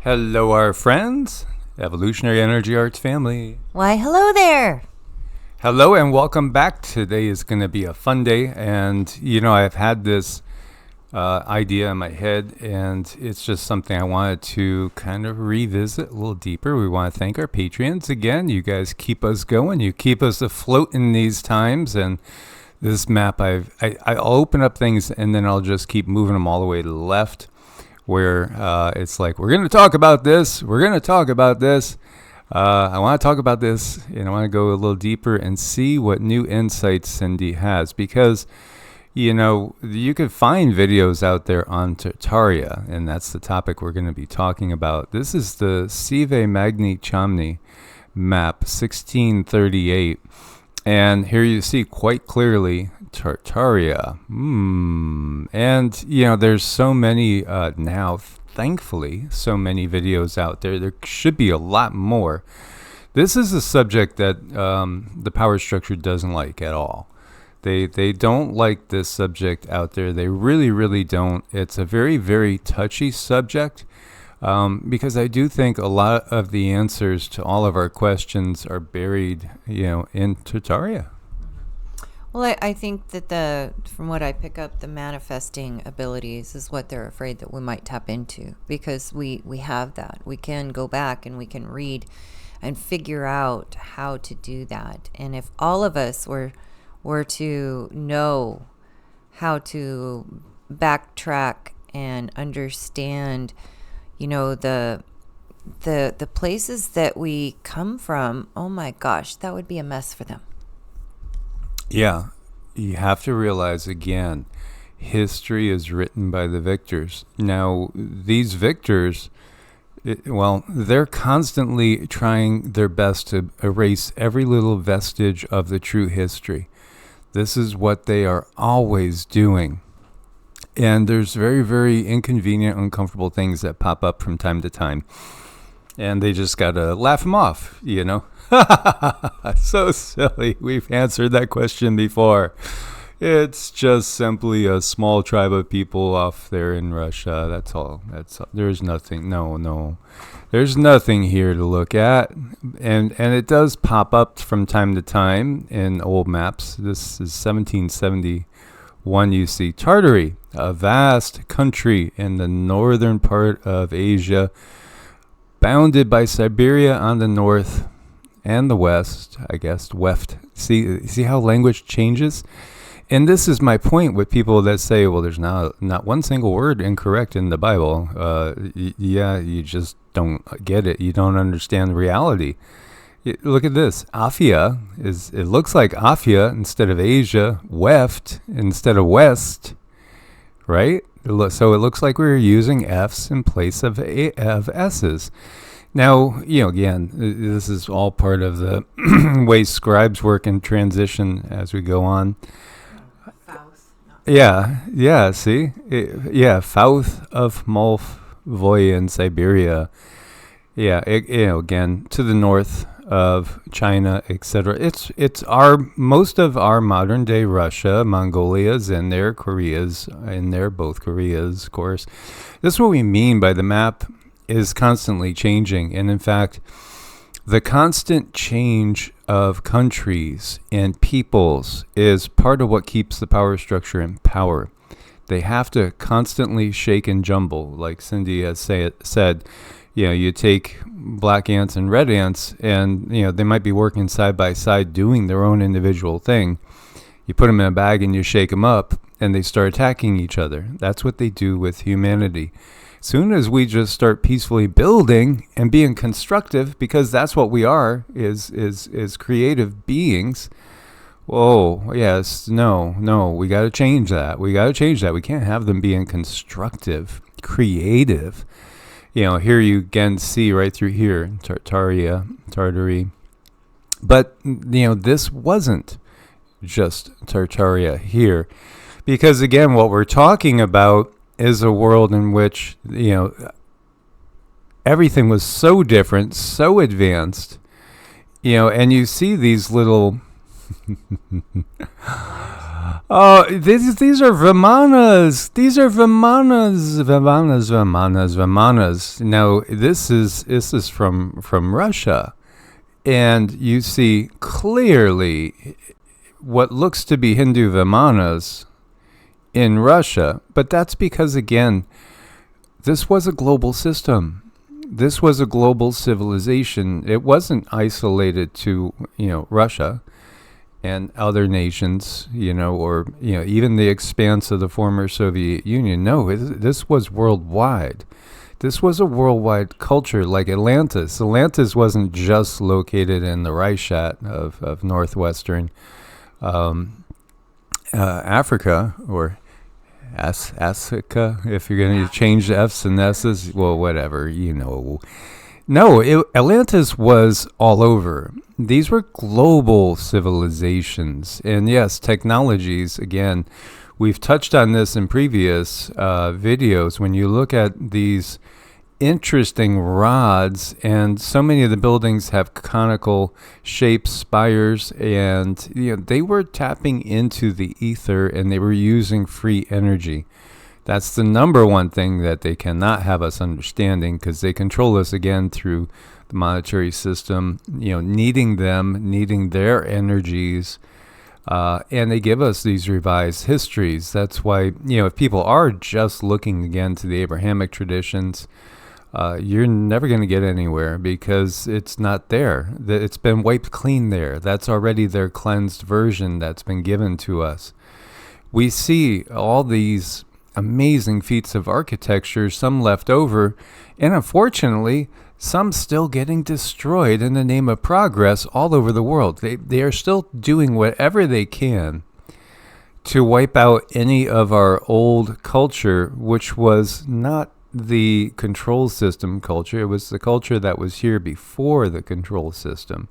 Hello, our friends, Evolutionary Energy Arts family. Why, hello there. Hello, and welcome back. Today is going to be a fun day, and I've had this idea in my head, and it's just something I wanted to kind of revisit a little deeper. We want to thank our Patreons again. You guys keep us going. You keep us afloat in these times, and this map, I'll open up things, and then I'll just keep moving them all the way to the left, where it's like, we're going to talk about this. We're going to talk about this. I want to talk about this, and I want to go a little deeper and see what new insights Cindy has. Because, you could find videos out there on Tartaria, and that's the topic we're going to be talking about. This is the Sive Magni Chamni map, 1638. And here you see quite clearly Tartaria. And, there's so many now, thankfully, so many videos out there. There should be a lot more. This is a subject that the power structure doesn't like at all. They don't like this subject out there. They really, really don't. It's a very, very touchy subject. Because I do think a lot of the answers to all of our questions are buried, in Tartaria. Well, I think that from what I pick up, the manifesting abilities is what they're afraid that we might tap into, because we have that. We can go back and we can read and figure out how to do that. And if all of us were to know how to backtrack and understand the places that we come from, oh my gosh, that would be a mess for them. Yeah, you have to realize, again, history is written by the victors. Now, these victors, they're constantly trying their best to erase every little vestige of the true history. This is what they are always doing. And there's very, very inconvenient, uncomfortable things that pop up from time to time. And they just got to laugh them off, So silly. We've answered that question before. It's just simply a small tribe of people off there in Russia. That's all. There's nothing. No. There's nothing here to look at. And it does pop up from time to time in old maps. This is 1771. You see Tartary, a vast country in the northern part of Asia, bounded by Siberia on the north and the west, I guess, weft. See how language changes? And this is my point with people that say, well, there's not one single word incorrect in the Bible. You just don't get it. You don't understand the reality. Look at this. Afia it looks like Afia instead of Asia, weft instead of west, right? So it looks like we're using F's in place of S's. Now, again, this is all part of the way scribes work in transition as we go on. Yeah, see? South of Malvoy in Siberia. Yeah, again, to the north of China, etc. It's most of our modern day Russia, Mongolia's in there, Korea's in there, both Koreas, of course. This is what we mean by the map is constantly changing. And in fact, the constant change of countries and peoples is part of what keeps the power structure in power. They have to constantly shake and jumble, like Cindy has said. You take black ants and red ants, and they might be working side by side doing their own individual thing. You put them in a bag and you shake them up, and they start attacking each other. That's what they do with humanity. Soon as we just start peacefully building and being constructive, because that's what we are, is creative beings. Whoa, yes, no, we got to change that. We can't have them being constructive, creative. Here you again see right through here, Tartary. But, this wasn't just Tartaria here. Because, again, what we're talking about is a world in which, everything was so different, so advanced, and you see these little Oh, these are Vimanas. These are Vimanas. Now this is from Russia, and you see clearly what looks to be Hindu Vimanas in Russia, but that's because again, this was a global system. This was a global civilization. It wasn't isolated to, Russia and other nations, or, even the expanse of the former Soviet Union. No, this was worldwide. This was a worldwide culture like Atlantis. Atlantis wasn't just located in the Reichat of northwestern Africa, or Africa, if you're going to change the F's and S's, well, whatever, No, Atlantis was all over. These were global civilizations. And yes, technologies, again, we've touched on this in previous videos. When you look at these interesting rods, and so many of the buildings have conical shapes, spires, and they were tapping into the ether and they were using free energy. That's the number one thing that they cannot have us understanding, because they control us again through the monetary system, needing their energies, and they give us these revised histories. That's why, if people are just looking again to the Abrahamic traditions, you're never going to get anywhere, because it's not there. It's been wiped clean there. That's already their cleansed version that's been given to us. We see all these amazing feats of architecture, some left over, and unfortunately, some still getting destroyed in the name of progress all over the world. They are still doing whatever they can to wipe out any of our old culture, which was not the control system culture. It was the culture that was here before the control system.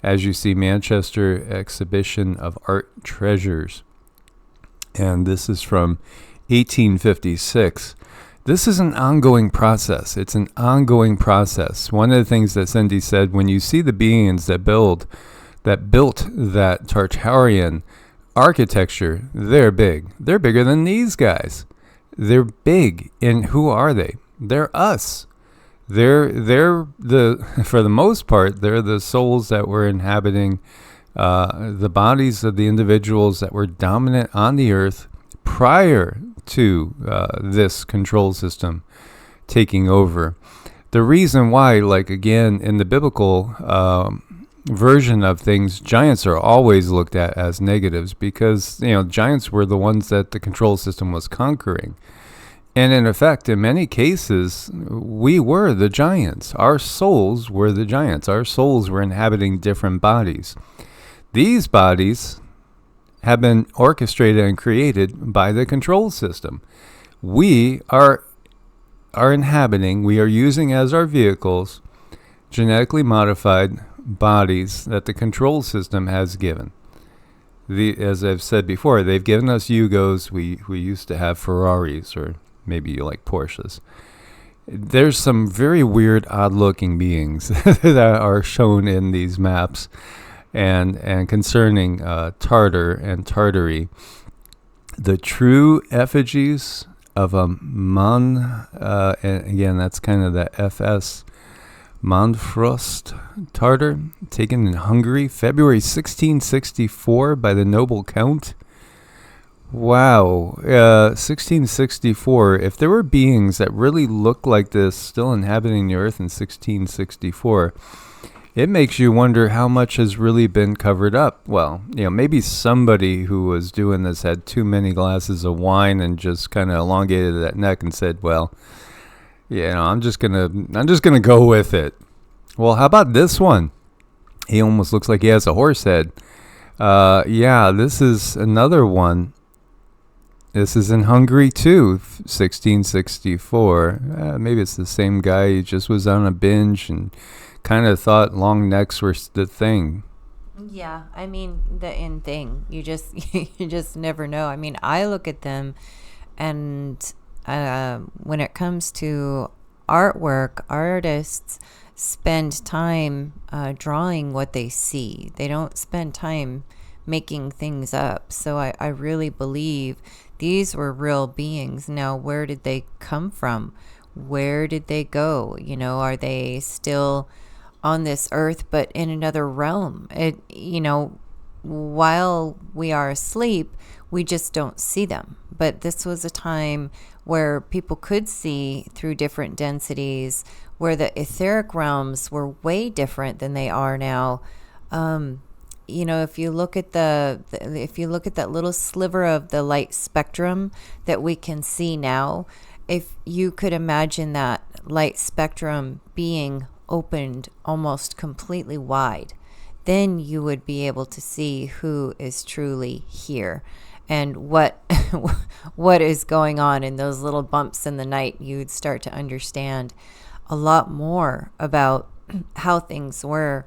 As you see, Manchester Exhibition of Art Treasures. And this is from 1856. This is an ongoing process. It's an ongoing process. One of the things that Cindy said, when you see the beings that built that Tartarian architecture, they're big. They're bigger than these guys. They're big. And who are they? They're us. They're for the most part, they're the souls that were inhabiting the bodies of the individuals that were dominant on the earth prior to this control system taking over. The reason why, like again, in the biblical version of things, giants are always looked at as negatives, because giants were the ones that the control system was conquering. And in effect, in many cases, we were the giants. Our souls were the giants. Our souls were inhabiting different bodies. These bodies have been orchestrated and created by the control system. We are inhabiting, we are using as our vehicles genetically modified bodies that the control system has given. As I've said before, they've given us Yugos. We used to have Ferraris, or maybe you like Porsches. There's some very weird, odd-looking beings that are shown in these maps. And concerning Tartar and Tartary, the true effigies of a and again, that's kind of the FS Manfrost Tartar, taken in Hungary, February 1664 by the noble count. Wow, 1664. If there were beings that really looked like this still inhabiting the earth in 1664, it makes you wonder how much has really been covered up. Well, maybe somebody who was doing this had too many glasses of wine and just kind of elongated that neck and said, "Well, I'm just gonna go with it." Well, how about this one? He almost looks like he has a horse head. This is another one. This is in Hungary too, 1664. Maybe it's the same guy. He just was on a binge and kind of thought long necks were the thing. Yeah, I mean, the in thing. You just you just never know. I mean, I look at them, and when it comes to artwork, artists, spend time drawing what they see. They don't spend time making things up. So I really believe these were real beings. Now, where did they come from? Where did they go? You know, are they still on this earth but in another realm? While we are asleep, we just don't see them. But this was a time where people could see through different densities, where the etheric realms were way different than they are now. If you look at if you look at that little sliver of the light spectrum that we can see now, if you could imagine that light spectrum being opened almost completely wide, then you would be able to see who is truly here and what what is going on in those little bumps in the night. You would start to understand a lot more about how things were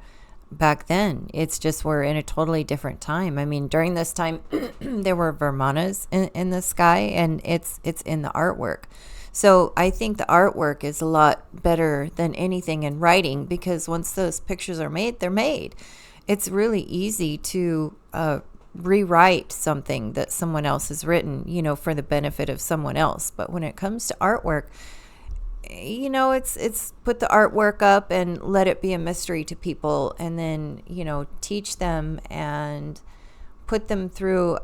back then. It's just we're in a totally different time. I mean, during this time, there were Vermanas in the sky, and it's in the artwork. So I think the artwork is a lot better than anything in writing, because once those pictures are made, they're made. It's really easy to rewrite something that someone else has written, for the benefit of someone else. But when it comes to artwork, it's put the artwork up and let it be a mystery to people, and then, teach them and put them through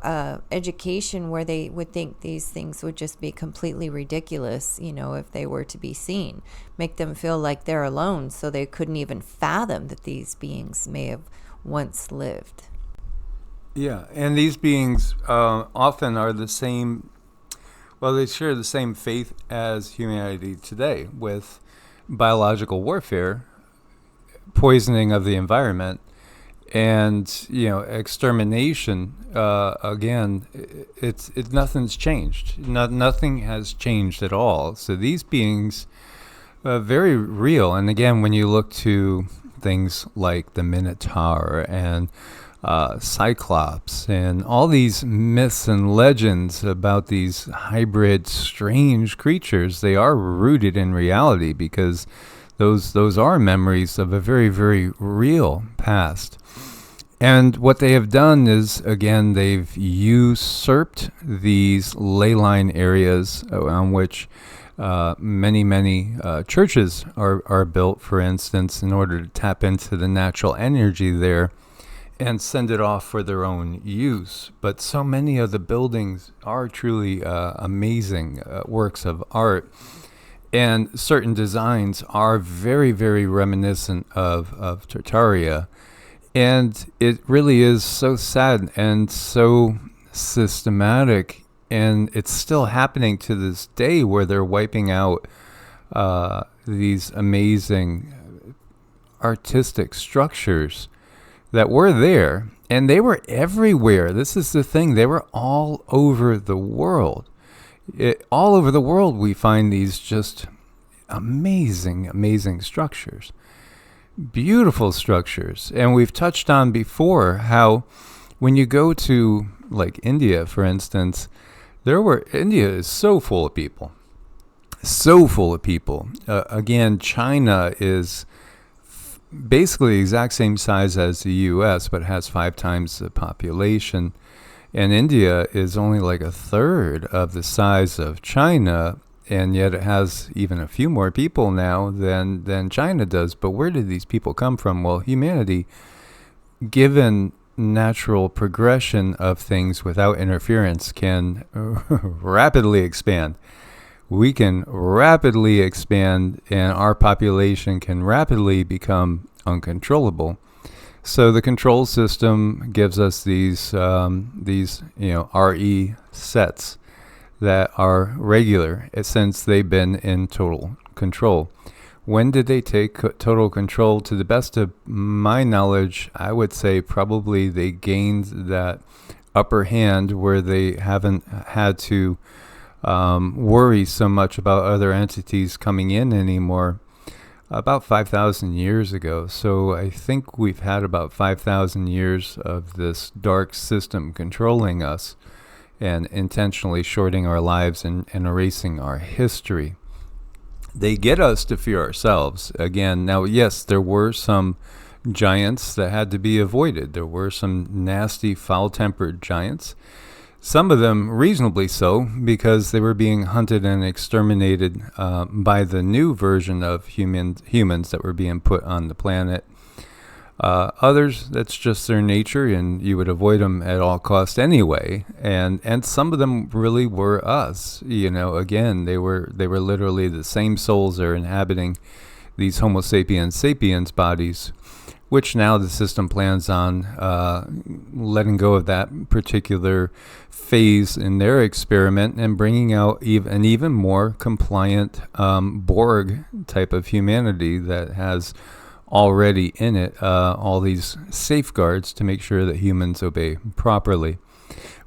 education where they would think these things would just be completely ridiculous, if they were to be seen. Make them feel like they're alone, so they couldn't even fathom that these beings may have once lived. Yeah, and these beings often are the same. Well, they share the same faith as humanity today, with biological warfare, poisoning of the environment, and extermination. Again, it's nothing's changed. Nothing has changed at all. So these beings are very real. And again, when you look to things like the Minotaur and Cyclops and all these myths and legends about these hybrid strange creatures, they are rooted in reality, because those are memories of a very, very real past. And what they have done is, again, they've usurped these ley line areas on which many churches are built, for instance, in order to tap into the natural energy there and send it off for their own use. But so many of the buildings are truly amazing works of art, and certain designs are very, very reminiscent of Tartaria. And it really is so sad and so systematic, and it's still happening to this day, where they're wiping out these amazing artistic structures that were there, and they were everywhere. This is the thing. They were all over the world. All over the world, we find these just amazing structures. Beautiful structures. And we've touched on before how when you go to, like, India, for instance, India is so full of people. Again, China is basically the exact same size as the U.S., but has 5 times the population. And India is only like a third of the size of China, and yet it has even a few more people now than China does. But where did these people come from? Well, humanity, given natural progression of things without interference, can rapidly expand. We can rapidly expand, and our population can rapidly become uncontrollable. So the control system gives us these RE sets that are regular, since they've been in total control. When did they take total control? To the best of my knowledge, I would say probably they gained that upper hand where they haven't had to worry so much about other entities coming in anymore, about 5,000 years ago. So I think we've had about 5,000 years of this dark system controlling us and intentionally shorting our lives and erasing our history. they get us to fear ourselves. Again, now, yes, there were some giants that had to be avoided. There were some nasty, foul-tempered giants. Some of them reasonably so, because they were being hunted and exterminated by the new version of humans that were being put on the planet. Others, that's just their nature, and you would avoid them at all costs anyway. And some of them really were us. Again, they were literally the same souls that are inhabiting these Homo sapiens bodies, which now the system plans on letting go of that particular phase in their experiment and bringing out an even more compliant Borg type of humanity that has already in it all these safeguards to make sure that humans obey properly.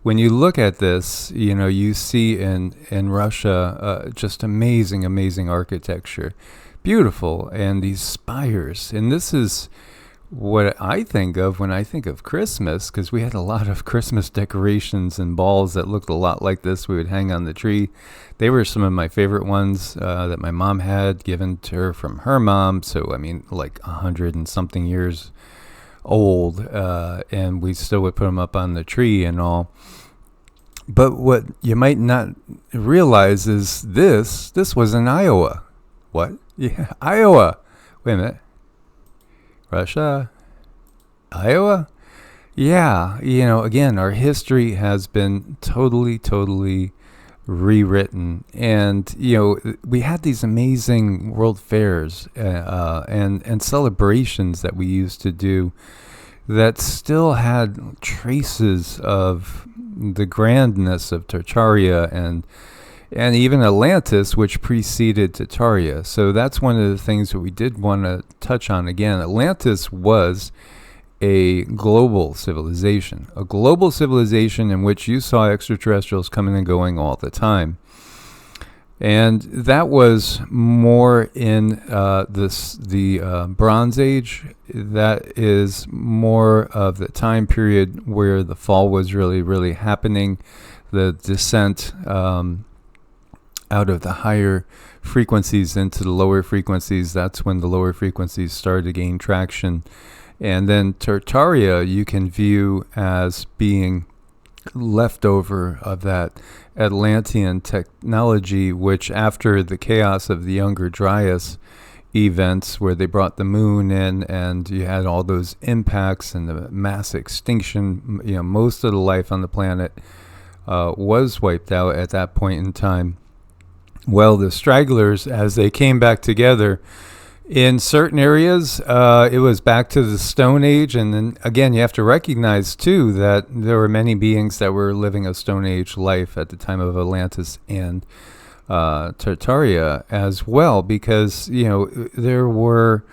When you look at this, you see in Russia just amazing architecture, beautiful, and these spires. And this is what I think of when I think of Christmas, because we had a lot of Christmas decorations and balls that looked a lot like this we would hang on the tree. They were some of my favorite ones that my mom had given to her from her mom. So, I mean, like 100 and something years old, and we still would put them up on the tree and all. But what you might not realize is this was in Iowa. What? Yeah, Iowa. Wait a minute. Russia, Iowa? Yeah, again, our history has been totally rewritten. And, we had these amazing world fairs and celebrations that we used to do that still had traces of the grandness of Tartaria and even Atlantis, which preceded Tartaria. So that's one of the things that we did want to touch on again. Atlantis was a global civilization in which you saw extraterrestrials coming and going all the time. And that was more in the Bronze Age. That is more of the time period where the fall was really happening, the descent out of the higher frequencies into the lower frequencies. That's when the lower frequencies started to gain traction. And then Tartaria you can view as being leftover of that Atlantean technology, which after the chaos of the Younger Dryas events where they brought the moon in and you had all those impacts and the mass extinction, most of the life on the planet was wiped out at that point in time. Well, the stragglers, as they came back together, in certain areas, it was back to the Stone Age. And then, again, you have to recognize, too, that there were many beings that were living a Stone Age life at the time of Atlantis and Tartaria as well, because, there were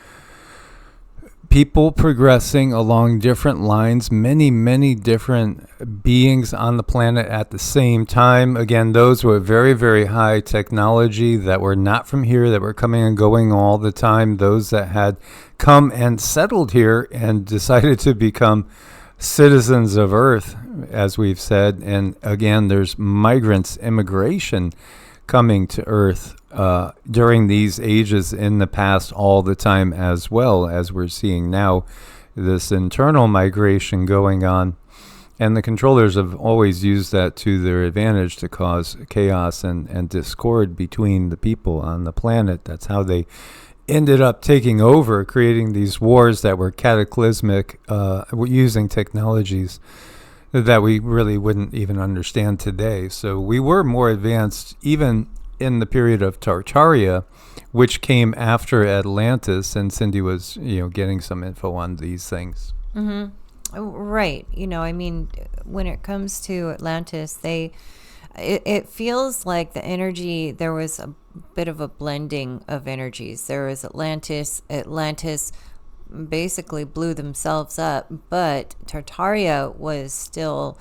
people progressing along different lines, many different beings on the planet at the same time. Again, those were very high technology that were not from here, that were coming and going all the time. Those that had come and settled here and decided to become citizens of Earth, as we've said. And again, there's migrants, immigration coming to Earth during these ages in the past all the time, as well as we're seeing now this internal migration going on. And the controllers have always used that to their advantage to cause chaos and discord between the people on the planet. That's how they ended up taking over, creating these wars that were cataclysmic, using technologies that we really wouldn't even understand today. So we were more advanced even in the period of Tartaria, which came after Atlantis, and Cindy was, getting some info on these things. Mm-hmm. Right. When it comes to Atlantis, it feels like the energy, there was a bit of a blending of energies. There was Atlantis basically blew themselves up, but Tartaria was still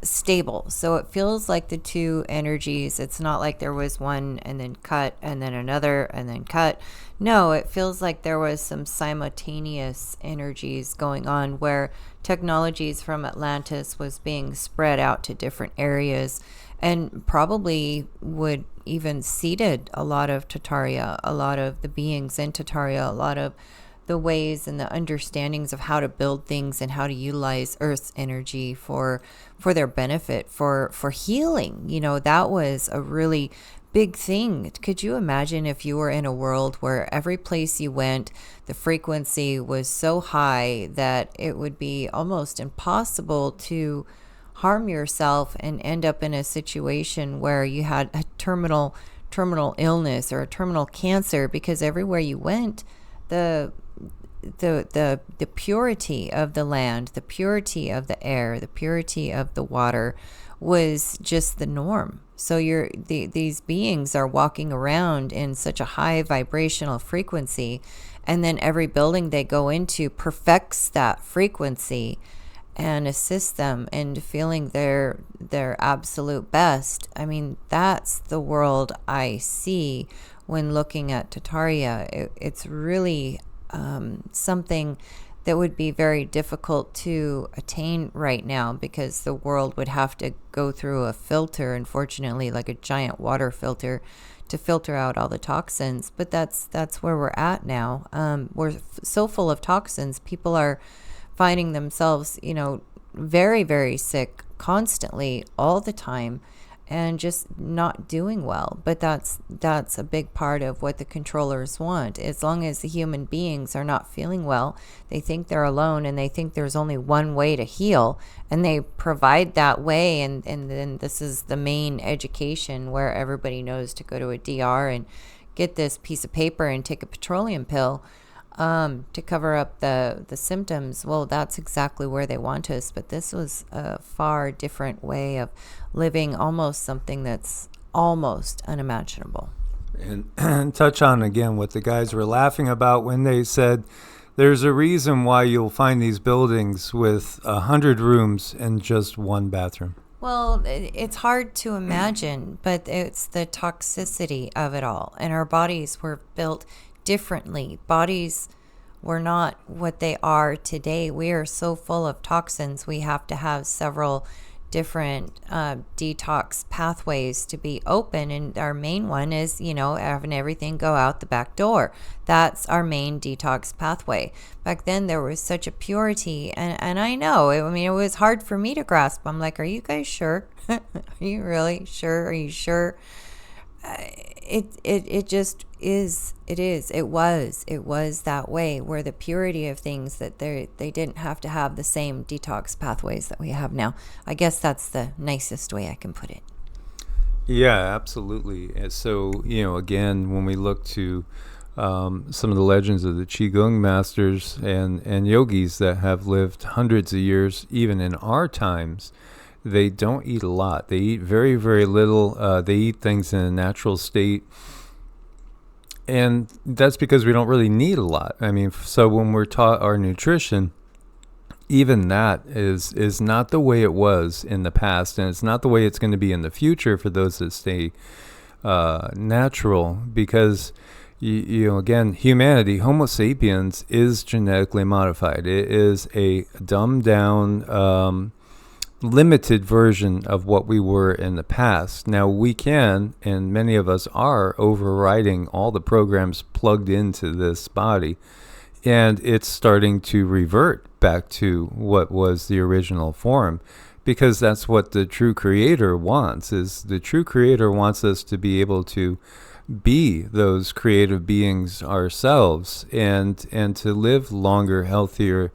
stable. So it feels like the two energies, it's not like there was one and then cut and then another and then cut. No, it feels like there was some simultaneous energies going on where technologies from Atlantis was being spread out to different areas and probably would even seeded a lot of Tartaria, a lot of the beings in Tartaria, a lot of the ways and the understandings of how to build things and how to utilize Earth's energy for their benefit, for healing. You know, that was a really big thing. Could you imagine if you were in a world where every place you went, the frequency was so high that it would be almost impossible to harm yourself and end up in a situation where you had a terminal illness or a terminal cancer, because everywhere you went, the purity of the land, the purity of the air, the purity of the water was just the norm. So these beings are walking around in such a high vibrational frequency, and then every building they go into perfects that frequency and assists them in feeling their absolute best. I mean, that's the world I see when looking at Tartaria. It's really something that would be very difficult to attain right now, because the world would have to go through a filter, unfortunately, like a giant water filter, to filter out all the toxins. But that's where we're at now. We're so full of toxins. People are finding themselves, you know, very, very sick constantly all the time, and just not doing well. But that's a big part of what the controllers want. As long as the human beings are not feeling well, they think they're alone, and they think there's only one way to heal, and they provide that way. And then this is the main education, where everybody knows to go to a DR and get this piece of paper and take a petroleum pill to cover up the symptoms. Well, that's exactly where they want us. But this was a far different way of living, almost something that's almost unimaginable. And touch on again what the guys were laughing about when they said there's a reason why you'll find these buildings with 100 rooms and just one bathroom. Well, it's hard to imagine, but it's the toxicity of it all. And our bodies were built differently. Bodies were not what they are today. We are so full of toxins. We have to have several different detox pathways to be open, and our main one is, you know, having everything go out the back door. That's our main detox pathway. Back then there was such a purity, and I know, I mean, it was hard for me to grasp. I'm like, are you guys sure? Are you really sure? Are you sure? It just is. It was that way, where the purity of things, that they didn't have to have the same detox pathways that we have now. I guess that's the nicest way I can put it. Yeah, absolutely. So, you know, again, when we look to some of the legends of the Qigong masters and yogis that have lived hundreds of years, even in our times, they don't eat a lot. They eat very, very little. They eat things in a natural state. And that's because we don't really need a lot. I mean, so when we're taught our nutrition, even that is not the way it was in the past. And it's not the way it's going to be in the future for those that stay natural. Because, you know, again, humanity, Homo sapiens, is genetically modified. It is a dumbed down, limited version of what we were in the past. Now we can, and many of us are, overriding all the programs plugged into this body, and it's starting to revert back to what was the original form, because that's what the true creator wants. Is the true creator wants us to be able to be those creative beings ourselves, and to live longer, healthier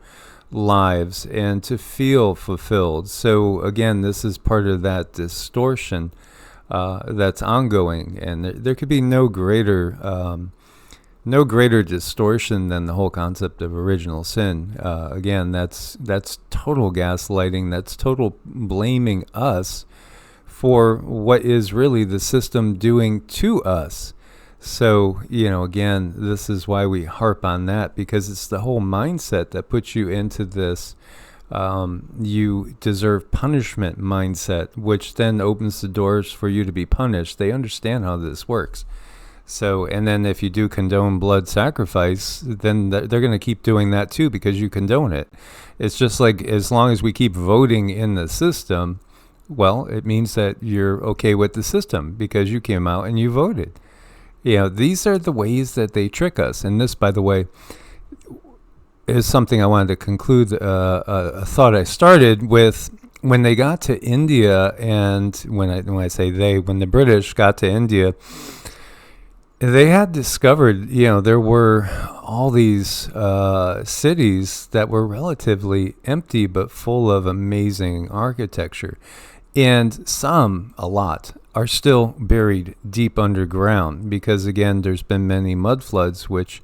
lives, and to feel fulfilled. So again, this is part of that distortion that's ongoing, and there could be no greater distortion than the whole concept of original sin. Again, that's total gaslighting. That's total blaming us for what is really the system doing to us. So, you know, again, this is why we harp on that, because it's the whole mindset that puts you into this you deserve punishment mindset, which then opens the doors for you to be punished. They understand how this works. So, and then if you do condone blood sacrifice, then they're going to keep doing that too, because you condone it. It's just like, as long as we keep voting in the system, Well, it means that you're okay with the system because you came out and you voted. These are the ways that they trick us. And this, by the way, is something I wanted to conclude a thought I started with. When they got to India, and when I say they, when the British got to India, they had discovered, there were all these cities that were relatively empty but full of amazing architecture. And some, a lot, are still buried deep underground because, again, there's been many mud floods, which,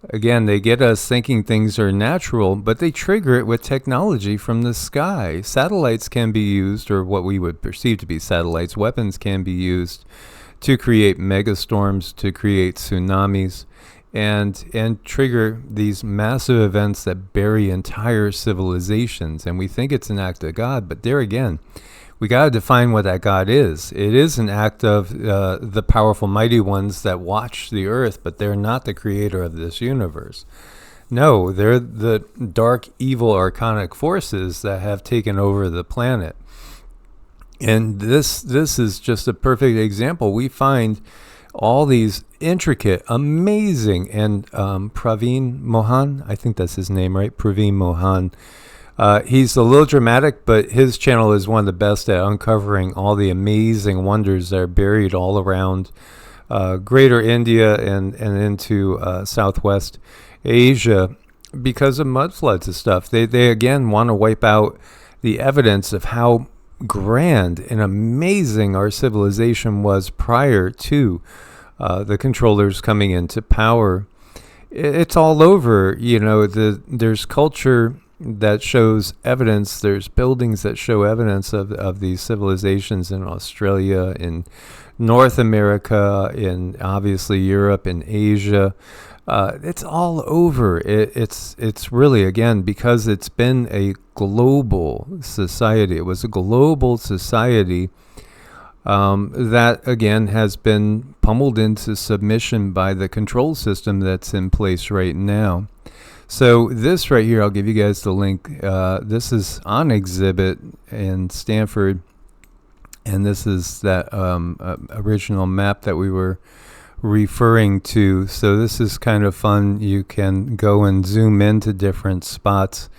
again, they get us thinking things are natural, but they trigger it with technology from the sky. Satellites can be used, or what we would perceive to be satellites, weapons can be used to create megastorms, to create tsunamis, and trigger these massive events that bury entire civilizations. And we think it's an act of God, but there again, we got to define what that God is. It is an act of the powerful, mighty ones that watch the earth, but they're not the creator of this universe. No, they're the dark, evil, archonic forces that have taken over the planet. And this is just a perfect example. We find all these intricate, amazing, and Praveen Mohan, I think that's his name, right? Praveen Mohan. He's a little dramatic, but his channel is one of the best at uncovering all the amazing wonders that are buried all around greater India and into Southwest Asia because of mud floods and stuff. They again want to wipe out the evidence of how grand and amazing our civilization was prior to the controllers coming into power. It's all over. There's culture that shows evidence. There's buildings that show evidence of these civilizations in Australia, in North America, in obviously Europe, in Asia. It's all over. It's really, again, because it's been a global society. It was a global society that, again, has been pummeled into submission by the control system that's in place right now. So this right here, I'll give you guys the link. This is on exhibit in Stanford, and this is that original map that we were referring to. So this is kind of fun. You can go and zoom into different spots.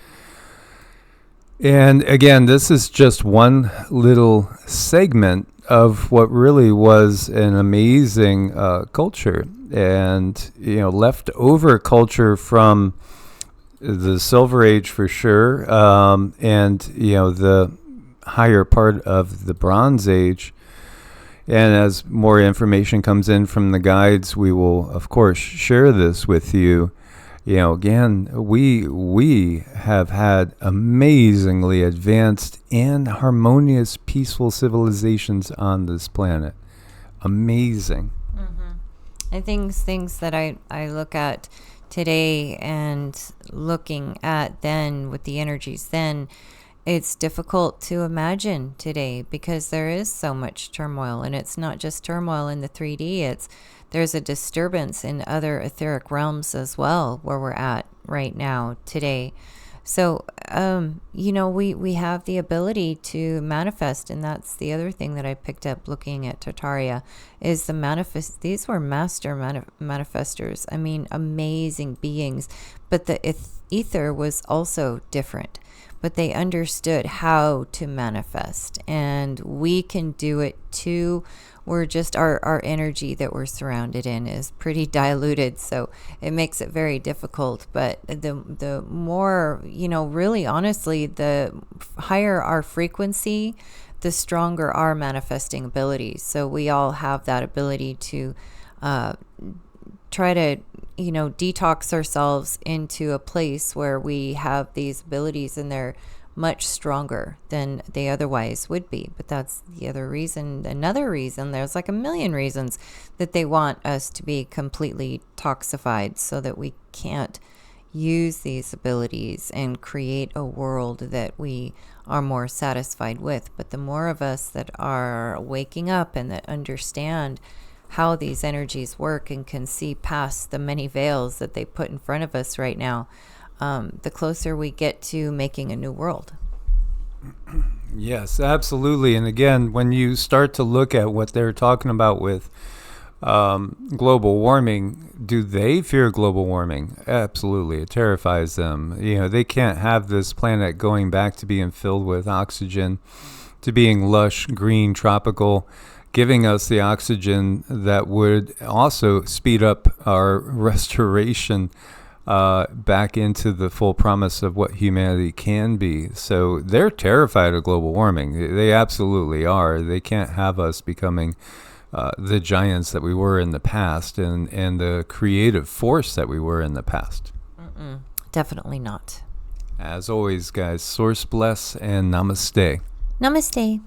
And again, this is just one little segment of what really was an amazing culture, and leftover culture from the Silver Age for sure, and the higher part of the Bronze Age. And as more information comes in from the guides, we will of course share this with you. Again, we have had amazingly advanced and harmonious, peaceful civilizations on this planet. Amazing. Mm-hmm. I think things that I look at today and looking at then with the energies then, it's difficult to imagine today because there is so much turmoil, and it's not just turmoil in the 3D. There's a disturbance in other etheric realms as well, where we're at right now today. So, we have the ability to manifest, and that's the other thing that I picked up looking at Tartaria is the manifest. These were master manifestors. I mean, amazing beings, but the ether was also different. But they understood how to manifest, and we can do it too. We're just our energy that we're surrounded in is pretty diluted, so it makes it very difficult. But the more, really honestly, the higher our frequency, the stronger our manifesting abilities. So we all have that ability to try to detox ourselves into a place where we have these abilities and they're much stronger than they otherwise would be. But that's the other reason. Another reason, there's like a million reasons that they want us to be completely toxified so that we can't use these abilities and create a world that we are more satisfied with. But the more of us that are waking up and that understand how these energies work and can see past the many veils that they put in front of us right now, the closer we get to making a new world. Yes, absolutely. And again, when you start to look at what they're talking about with global warming, do they fear global warming? Absolutely. It terrifies them. They can't have this planet going back to being filled with oxygen, to being lush, green, tropical, giving us the oxygen that would also speed up our restoration back into the full promise of what humanity can be. So they're terrified of global warming. They absolutely are. They can't have us becoming the giants that we were in the past and the creative force that we were in the past. Definitely not. As always, guys, source bless and namaste. Namaste.